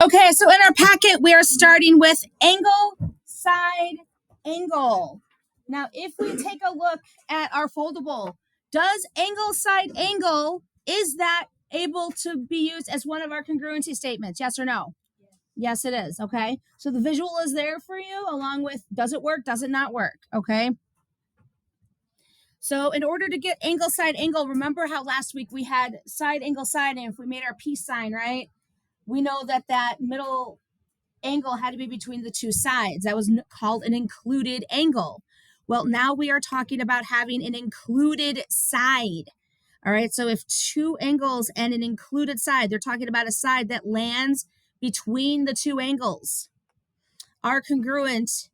Okay, so in our packet, we are starting with angle, side, angle. Now, if we take a look at our foldable, does angle, side, angle, is that able to be used as one of our congruency statements? Yes or no? Yes, it is. Okay. So the visual is there for you along with does it work? Does it not work? Okay. So in order to get angle, side, angle, remember how last week we had side, angle, side, and if we made our peace sign, right? We know that that middle angle had to be between the two sides. That was called an included angle. Well, now we are talking about having an included side. All right. So if two angles and an included side, they're talking about a side that lands between the two angles, are congruent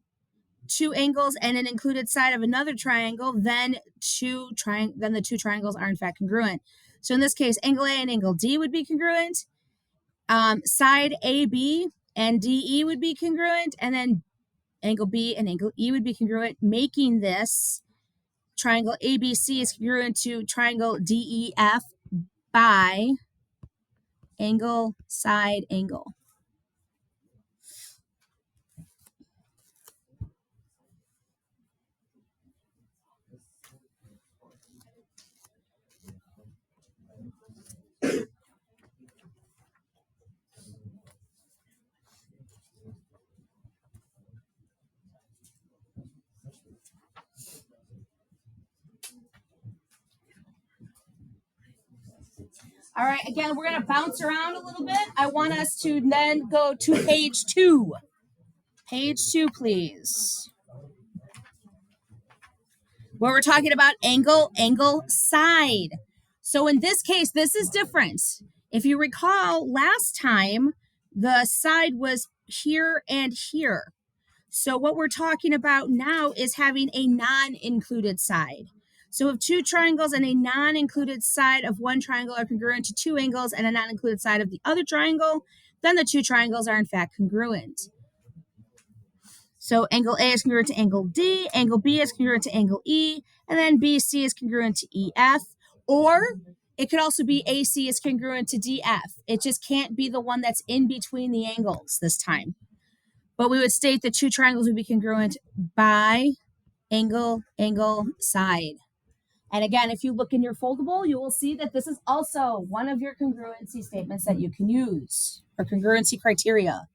two angles and an included side of another triangle, then the two triangles are in fact congruent. So in this case, angle A and angle D would be congruent. Side AB and DE would be congruent, and then angle B and angle E would be congruent, making this triangle ABC is congruent to triangle DEF by angle, side, angle. All right, again, we're going to bounce around a little bit. I want us to then go to page 2. Page 2, please. Where we're talking about angle, angle, side. So in this case, this is different. If you recall, last time, the side was here and here. So what we're talking about now is having a non-included side. So if two triangles and a non-included side of one triangle are congruent to two angles and a non-included side of the other triangle, then the two triangles are in fact congruent. So angle A is congruent to angle D, angle B is congruent to angle E, and then BC is congruent to EF. Or it could also be AC is congruent to DF. It just can't be the one that's in between the angles this time. But we would state the two triangles would be congruent by angle, angle, side. And again, if you look in your foldable, you will see that this is also one of your congruency statements that you can use, or congruency criteria.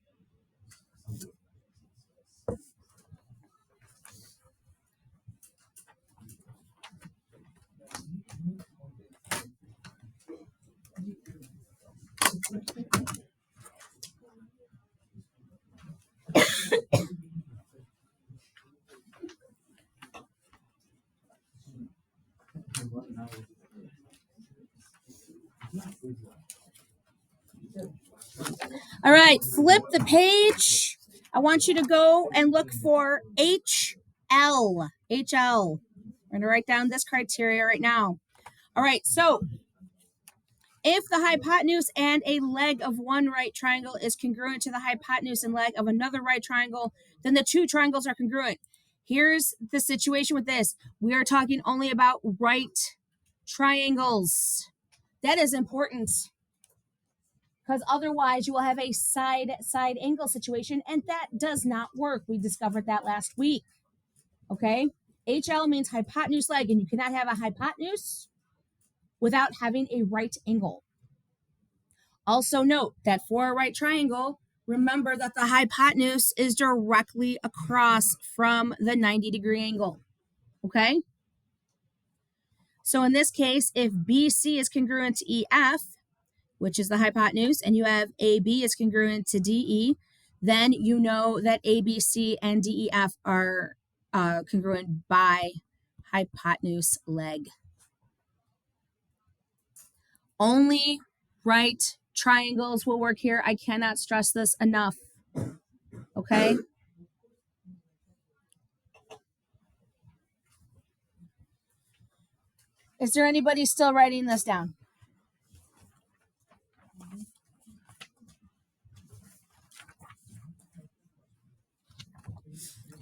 All right, flip the page. I want you to go and look for HL. HL. We're going to write down this criteria right now. All right, so if the hypotenuse and a leg of one right triangle is congruent to the hypotenuse and leg of another right triangle, then the two triangles are congruent. Here's the situation with this. We are talking only about right triangles. That is important because otherwise you will have a side angle situation, and that does not work. We discovered that last week. Okay? HL means hypotenuse leg, and you cannot have a hypotenuse without having a right angle. Also note that for a right triangle, remember that the hypotenuse is directly across from the 90-degree angle. Okay? So in this case, if BC is congruent to EF, which is the hypotenuse, and you have AB is congruent to DE, then you know that ABC and DEF are congruent by hypotenuse leg. Only right triangles will work here. I cannot stress this enough. Okay? Is there anybody still writing this down?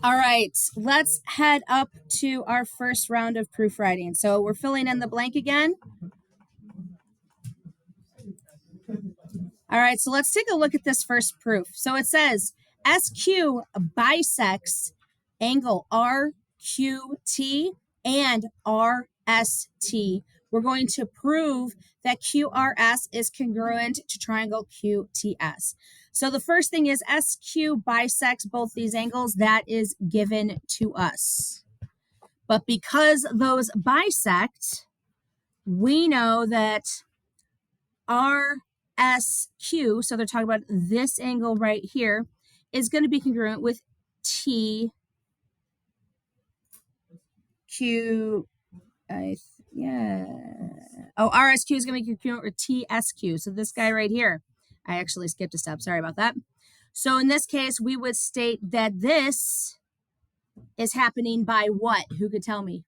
All right, let's head up to our first round of proofwriting. So we're filling in the blank again. All right, so let's take a look at this first proof. So it says SQ bisects angle RQT and RST. We're going to prove that QRS is congruent to triangle QTS. So the first thing is SQ bisects both these angles. That is given to us. But because those bisect, we know that RSQ, so they're talking about this angle right here, is going to be congruent with TQ. RSQ is going to be congruent with TSQ. So this guy right here, I actually skipped a step. Sorry about that. So in this case, we would state that this is happening by what? Who could tell me?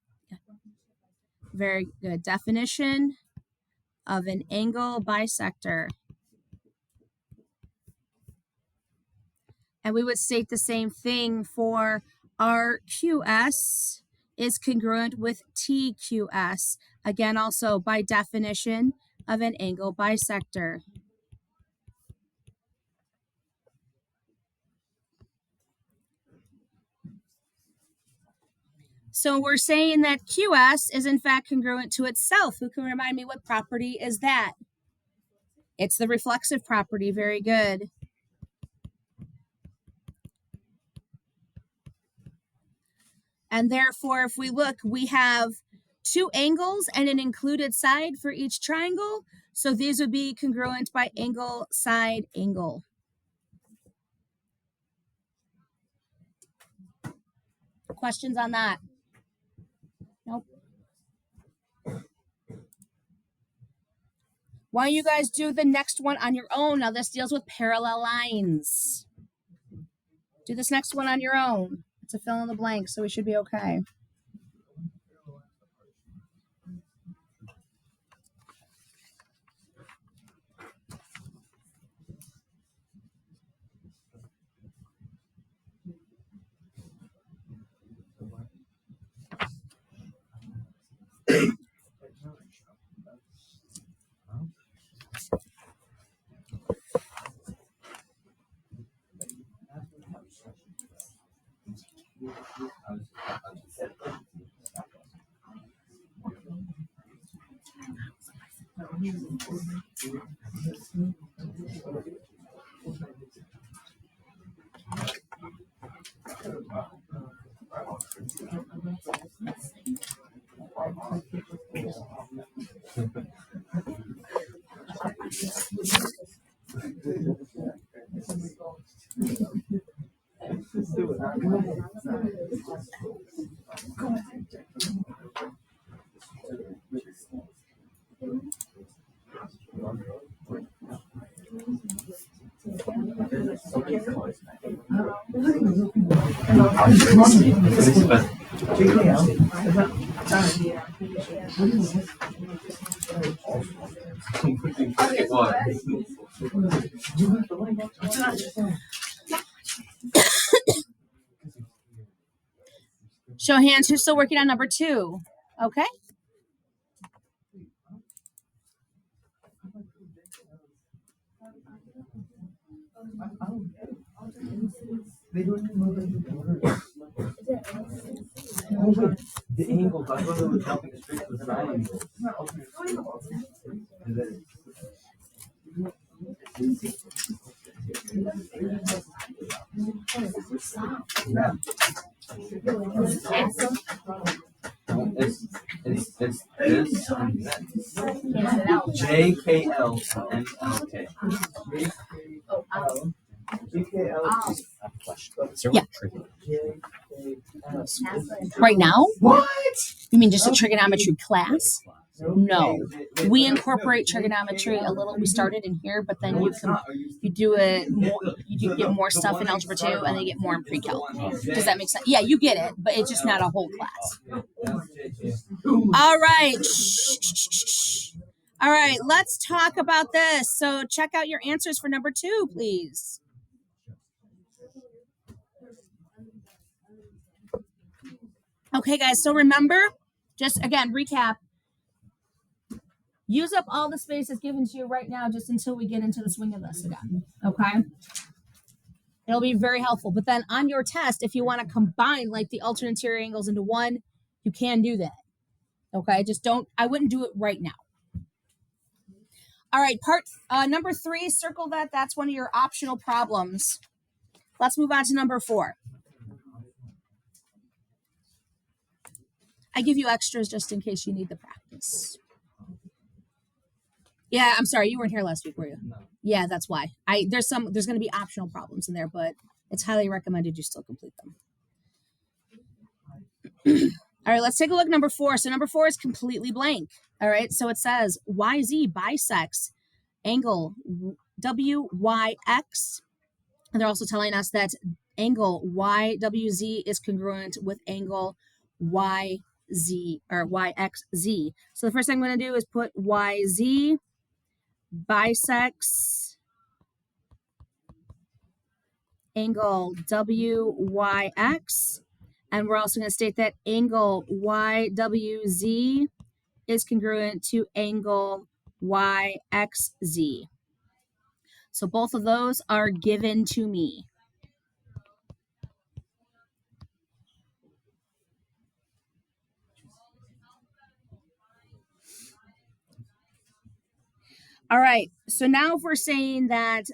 Very good. Definition of an angle bisector. And we would state the same thing for RQS is congruent with TQS. Again, also by definition of an angle bisector. So we're saying that QS is in fact congruent to itself. Who can remind me what property is that? It's the reflexive property. Very good. And therefore, if we look, we have two angles and an included side for each triangle. So these would be congruent by angle, side, angle. Questions on that? Nope. Why don't you guys do the next one on your own? Now this deals with parallel lines. Do this next one on your own. It's a fill in the blank, so we should be okay. Show of hands who's still working on number 2. Okay. The angle, I thought it was helping straight to the triangle. It's this and that. JKL. Yeah. Right now? What? You mean just a trigonometry class? No. We incorporate trigonometry a little. We started in here, but then you do it more. You do get more stuff in algebra 2, and then you get more in pre-calc. Does that make sense? Yeah, you get it, but it's just not a whole class. All right. All right, let's talk about this. So check out your answers for number 2, please. Okay, guys, so remember, just again, recap. use up all the space that's given to you right now just until we get into the swing of this again, okay? It'll be very helpful. But then on your test, if you want to combine like the alternate interior angles into one, you can do that, okay? Just don't, I wouldn't do it right now. All right, part number 3, circle that. That's one of your optional problems. Let's move on to number 4. I give you extras just in case you need the practice. Yeah, I'm sorry, you weren't here last week, were you? No. Yeah, that's why. There's going to be optional problems in there, but it's highly recommended you still complete them. All right, let's take a look at number 4. So number 4 is completely blank. All right, so it says YZ bisects angle WYX. And they're also telling us that angle YWZ is congruent with angle YZ or YXZ. So the first thing I'm going to do is put YZ bisects angle WYX. And we're also going to state that angle YWZ is congruent to angle YXZ. So both of those are given to me. All right, so now if we're saying that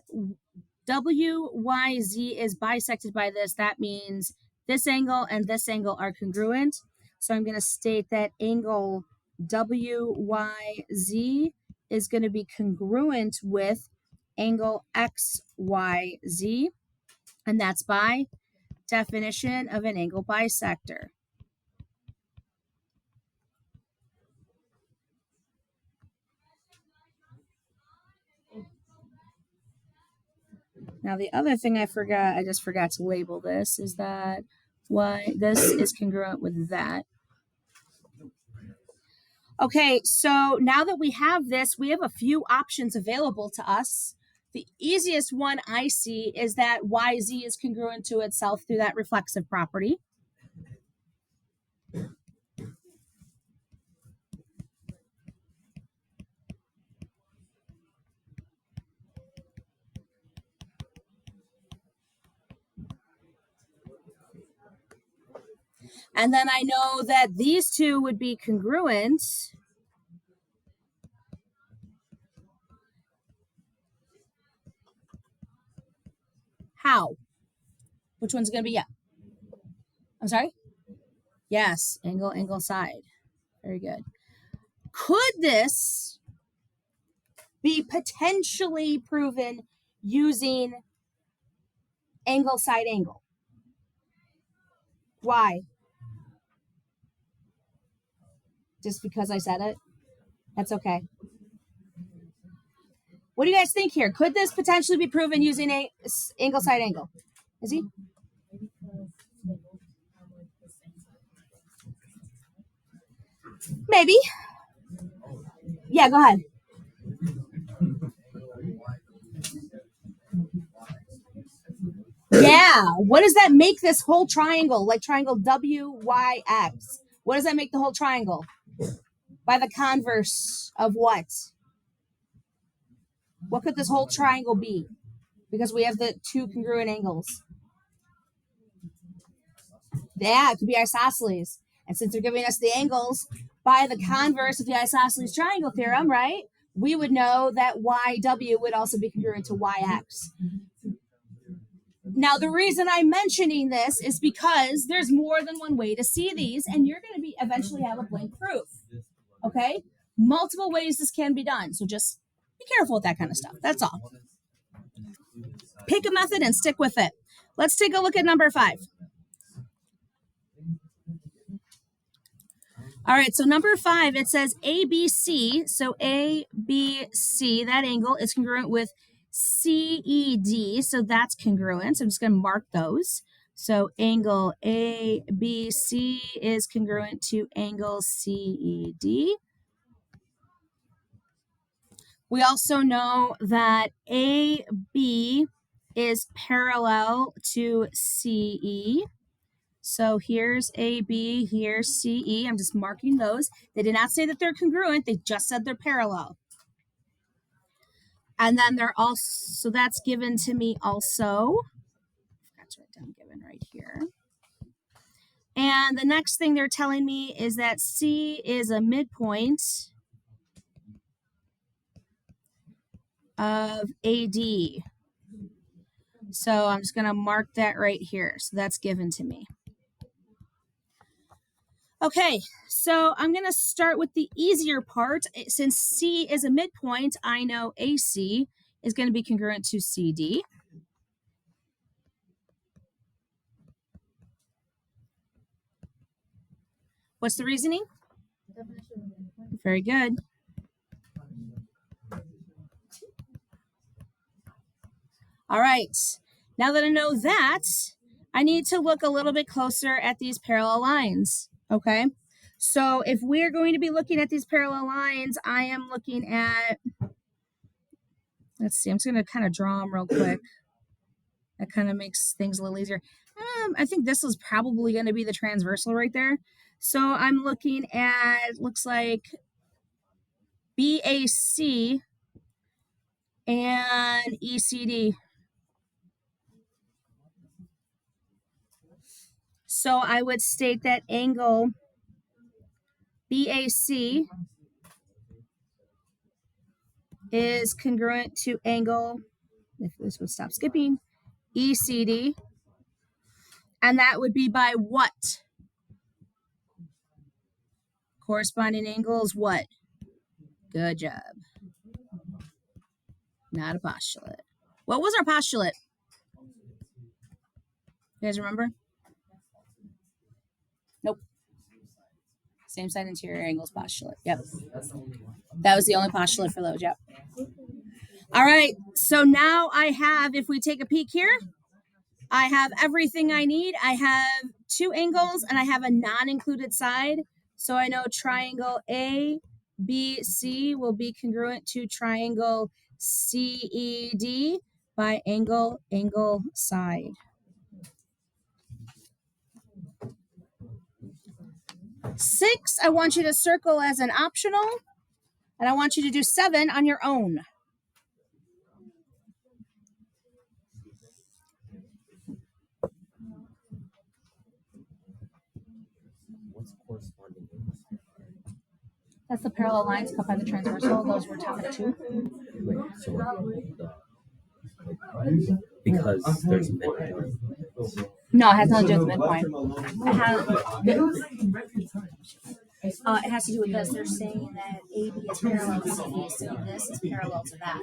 WYZ is bisected by this, that means this angle and this angle are congruent. So I'm going to state that angle WYZ is going to be congruent with angle XYZ, and that's by definition of an angle bisector. Now, the other thing I just forgot to label this, is that this is congruent with that. Okay, so now that we have this, we have a few options available to us. The easiest one I see is that YZ is congruent to itself through that reflexive property. And then I know that these two would be congruent how? Which one's going to be yeah? I'm sorry? Yes, angle, side. Very good. Could this be potentially proven using angle, side, angle? Why? Just because I said it? That's okay. What do you guys think here? Could this potentially be proven using a angle, side, angle? Is he? Maybe. Yeah, go ahead. Yeah. What does that make this whole triangle? Like triangle WYX. What does that make the whole triangle? By the converse of what? What could this whole triangle be? Because we have the two congruent angles. Yeah, it could be isosceles. And since they're giving us the angles by the converse of the isosceles triangle theorem, right? We would know that YW would also be congruent to YX. Now, the reason I'm mentioning this is because there's more than one way to see these, and you're going to eventually have a blank proof. Okay? Multiple ways this can be done. So just be careful with that kind of stuff. That's all. Pick a method and stick with it. Let's take a look at number 5. All right, so number 5, it says ABC. So ABC, that angle is congruent with CED. So that's congruent. So I'm just going to mark those. So angle ABC is congruent to angle CED. We also know that AB is parallel to CE. So here's AB, here's CE. I'm just marking those. They did not say that they're congruent. They just said they're parallel. And then they're also, so that's given to me also. That's what I'm given right here. And the next thing they're telling me is that C is a midpoint of AD. So I'm just going to mark that right here. So that's given to me. Okay, so I'm going to start with the easier part. Since C is a midpoint, I know AC is going to be congruent to CD. What's the reasoning? Very good. All right, now that I know that, I need to look a little bit closer at these parallel lines, okay? So if we're going to be looking at these parallel lines, I am looking at, let's see, I'm just gonna kind of draw them real quick. That kind of makes things a little easier. I think this is probably gonna be the transversal right there. So I'm looking at, looks like BAC and ECD. So I would state that angle BAC is congruent to angle, if this would stop skipping, ECD. And that would be by what? Corresponding angle is what? Good job. Not a postulate. What was our postulate? You guys remember? Nope. Same side interior angles postulate. Yep. That was the only postulate for those. Yep. All right. So now I have, if we take a peek here, I have everything I need. I have two angles and I have a non-included side. So I know triangle ABC will be congruent to triangle CED by angle, side. 6, I want you to circle as an optional, and I want you to do 7 on your own. What's corresponding? That's the parallel lines cut by the transversal. Those were topic 2. Wait, so because there's midpoint. No, it has nothing to do with midpoint. It has to do with this. They're saying that AB is parallel to CE, so this is parallel to that.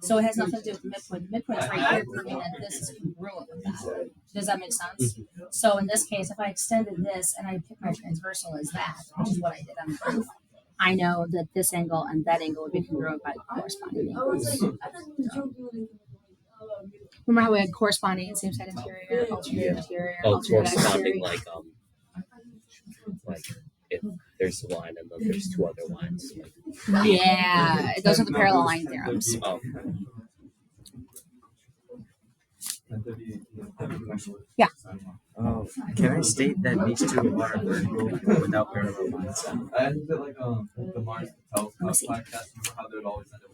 So it has nothing to do with the midpoint. The midpoint is right here, proving that this is congruent with that. Does that make sense? So in this case, if I extended this and I pick my transversal as that, which is what I did on the proof, I know that this angle and that angle would be congruent by corresponding angles. Remember how we had corresponding same side interior, alternate interior, alternate corresponding exterior? like if there's a line and then there's two other lines. Yeah, those are the parallel line theorems. Oh. Yeah. Can I state that these two are vertical without parallel lines? I think that the Mars Patel podcast, remember how they would always end up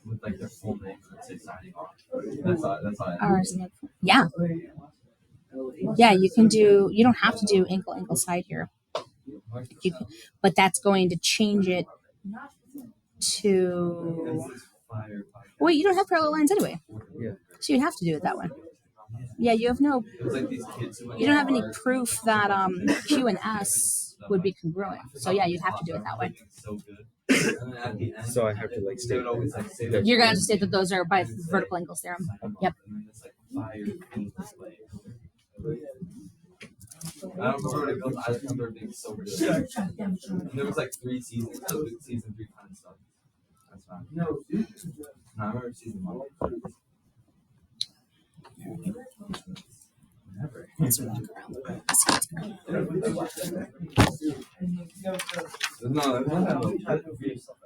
with like their full name and say signing off. That's all. Yeah. Yeah, you can do. You don't have to do ankle side here. You can, but that's going to change it to. Wait, you don't have parallel lines anyway. Yeah. So you'd have to do it that way. Yeah, you have no. You don't have any proof that Q and S would be congruent. So yeah, you'd have to do it that way. So I have to like state. You're gonna have to state that those are by vertical angles theorem. Yep. I don't remember what it goes. I just remember it being so good. And there was like 3 seasons. So season 3 kind of stuff. That's fine. No, I remember season 1. Let's walk around the room.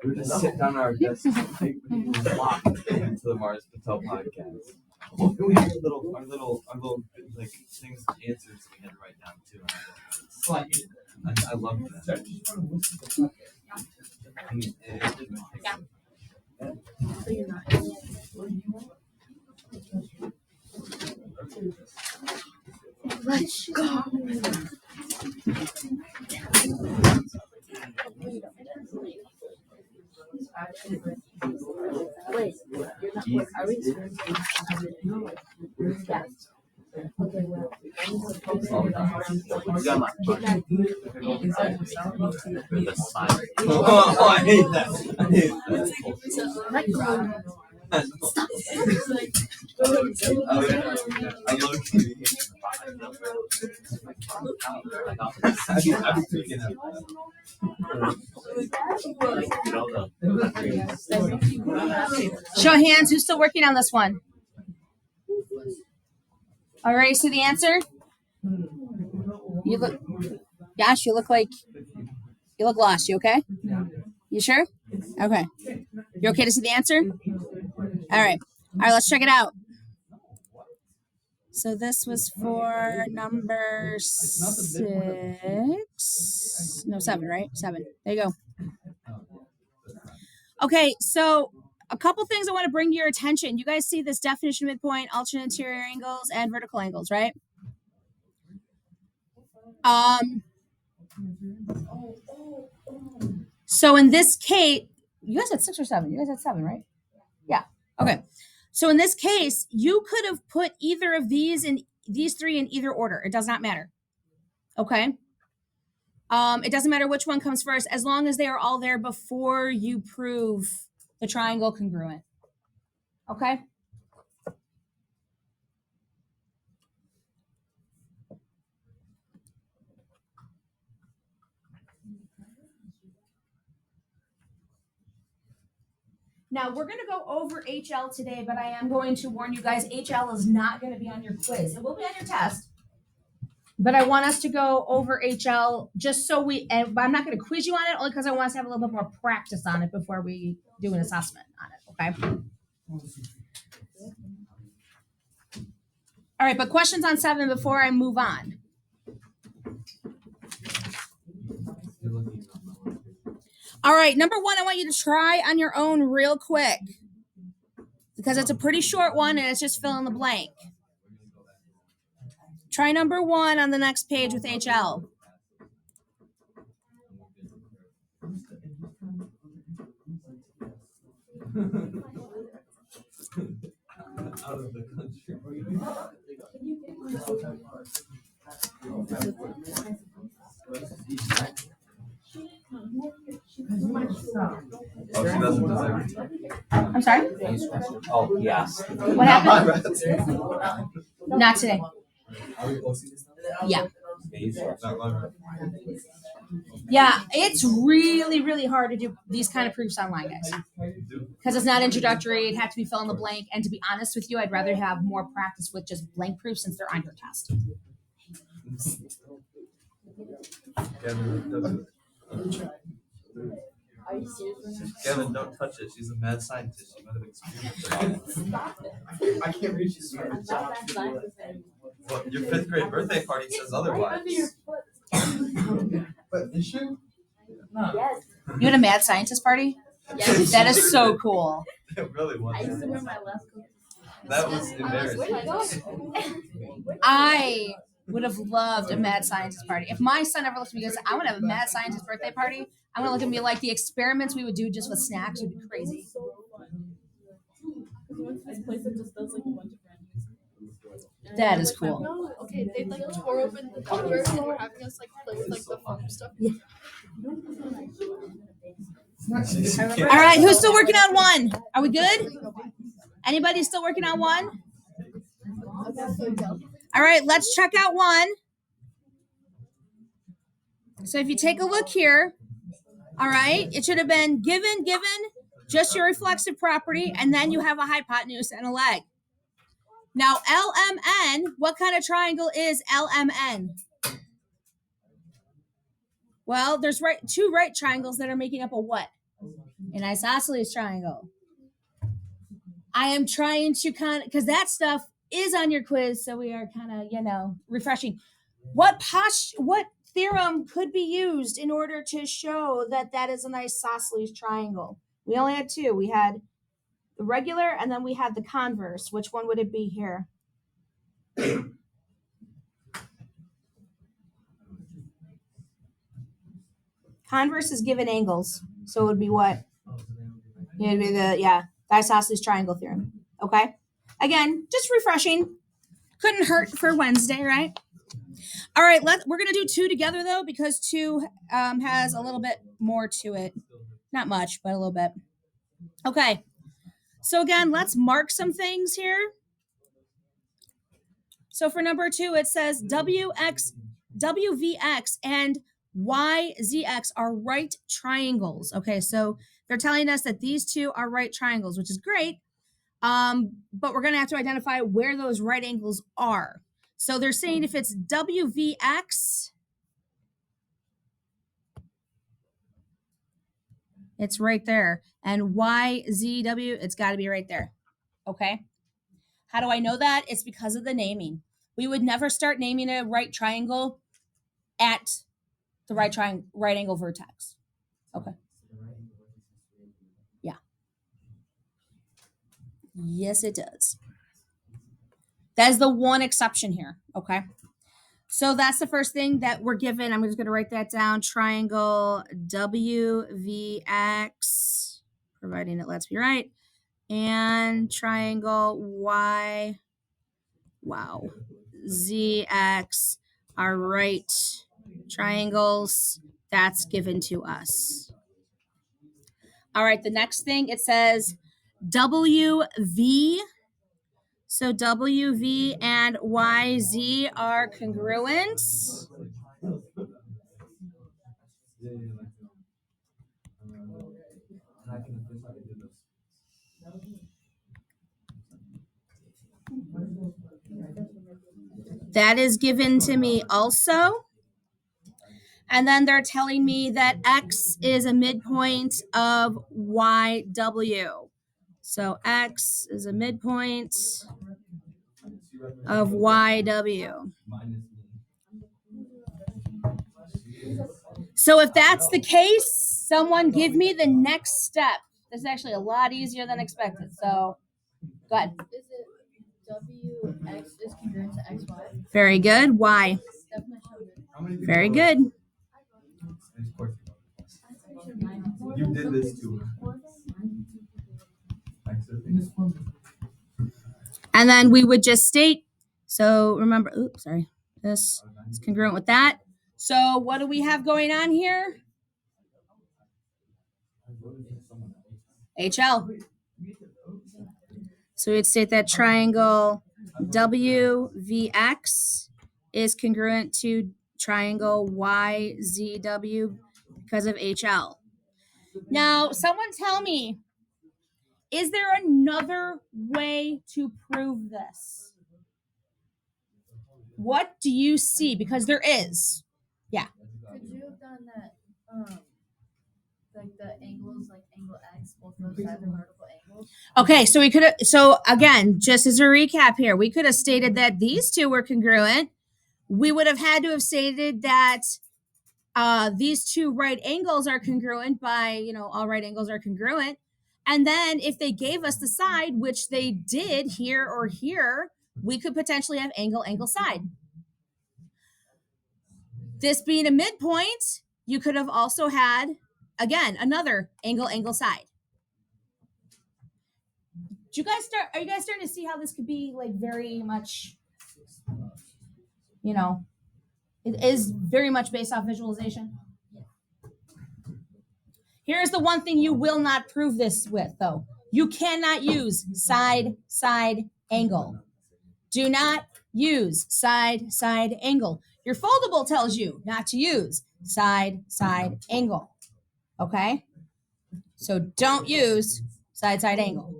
We would just sit down at our desks and walk into the Mars Patel podcast. We had our little like things, answers we had to write down too. I love that. Let's go. Wait, you're not. Are we? Yeah. Okay, well. Oh, I hate that. I hate that. I love TV. I'd be freaking out. Show of hands, who's still working on this one? All right, see the answer? You look, gosh, you look lost. You okay? You sure? Okay. You okay to see the answer? All right, let's check it out. So this was for number 6. No, 7, right? 7. There you go. Okay, so a couple things I want to bring to your attention. You guys see this definition midpoint, alternate interior angles, and vertical angles, right? So in this case, you guys had 6 or 7. You guys had 7, right? Yeah. Okay. So in this case, you could have put either of these 3 in either order. It does not matter. Okay. It doesn't matter which one comes first, as long as they are all there before you prove the triangle congruent. Okay. Now, we're going to go over HL today, but I am going to warn you guys, HL is not going to be on your quiz. It will be on your test, but I want us to go over HL just so and I'm not going to quiz you on it, only because I want us to have a little bit more practice on it before we do an assessment on it, okay? All right, but questions on 7 before I move on. All right, number 1, I want you to try on your own real quick because it's a pretty short one and it's just fill in the blank. Try number 1 on the next page with HL. Out of the country. Oh, she doesn't deserve it. I'm sorry? Oh, yes. What happened? Not today. Yeah. Yeah, it's really, really hard to do these kind of proofs online, guys. Because it's not introductory. It'd have to be fill in the blank. And to be honest with you, I'd rather have more practice with just blank proofs since they're on your test. Kevin, don't touch it. She's a mad scientist. She might have experienced it. I can't reach this. Well, your 5th grade birthday party says otherwise. But this year? No. Yes. You had a mad scientist party? Yes. That is so cool. It really was. I used to wear my last coat. That was embarrassing. I would have loved a mad scientist party. If my son ever looked at me and goes, I want to have a mad scientist birthday party, I'm going to look at me like the experiments we would do just with snacks would be crazy. This place that just does like a bunch of random. That is cool. No, okay, they like tore open the cupboard and were having us like play with like the fun stuff. Yeah. All right, who's still working on 1? Are we good? Anybody still working on 1? All right, let's check out 1. So if you take a look here, all right, it should have been given, just your reflexive property, and then you have a hypotenuse and a leg. Now, LMN, what kind of triangle is LMN? Well, there's 2 right triangles that are making up a what? An isosceles triangle. I am trying to kind of, because that stuff is on your quiz, so we are kind of, refreshing. What theorem could be used in order to show that that is an isosceles triangle? We only had two. We had the regular, and then we had the converse. Which one would it be here? Converse is given angles, so it would be what? It would be the isosceles triangle theorem. Okay. Again, just refreshing. Couldn't hurt for Wednesday, right? All right, we're gonna do two together though, because two has a little bit more to it. Not much, but a little bit. Okay. So again, let's mark some things here. So for number 2, it says WVX and YZX are right triangles. Okay, so they're telling us that these two are right triangles, which is great. But we're gonna have to identify where those right angles are. So they're saying if it's WVX, it's right there. And YZW, it's got to be right there. Okay. How do I know that? It's because of the naming. We would never start naming a right triangle at the right angle vertex. Okay. Yeah. Yes, it does. That is the one exception here. Okay. So that's the first thing that we're given. I'm just going to write that down. Triangle WVX, providing it lets me right. And triangle ZX are right triangles. That's given to us. All right, the next thing, it says WV. So WV and YZ are congruent. That is given to me also. And then they're telling me that X is a midpoint of YW. So X is a midpoint of YW. So if that's the case, someone give me the next step. This is actually a lot easier than expected. So go ahead. Is it WX is congruent to XY? Very good. Y. Very good. You did this too. And then we would just state, so remember, this is congruent with that. So what do we have going on here? HL. So we'd state that triangle WVX is congruent to triangle YZW because of HL. Now, someone tell me, is there another way to prove this? What do you see? Because there is. Yeah. Could you have done that, like the angles, like angle X, both those sides are vertical angles? Okay, so we could have, so again, just as a recap here, we could have stated that these two were congruent. We would have had to have stated that these two right angles are congruent by, all right angles are congruent. And then if they gave us the side, which they did here or here, we could potentially have angle, side. This being a midpoint, you could have also had, again, another angle, side. Are you guys starting to see how this could be like very much, it is very much based off visualization? Here's the one thing you will not prove this with, though. You cannot use side, angle. Do not use side, angle. Your foldable tells you not to use side, angle. Okay? So don't use side, angle.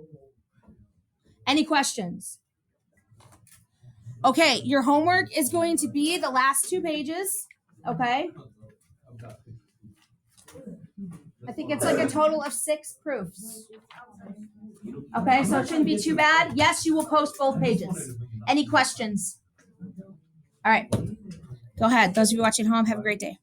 Any questions? Okay, your homework is going to be the last 2 pages. Okay? I think it's like a total of 6 proofs. Okay, so it shouldn't be too bad. Yes, you will post both pages. Any questions? All right. Go ahead. Those of you watching at home, have a great day.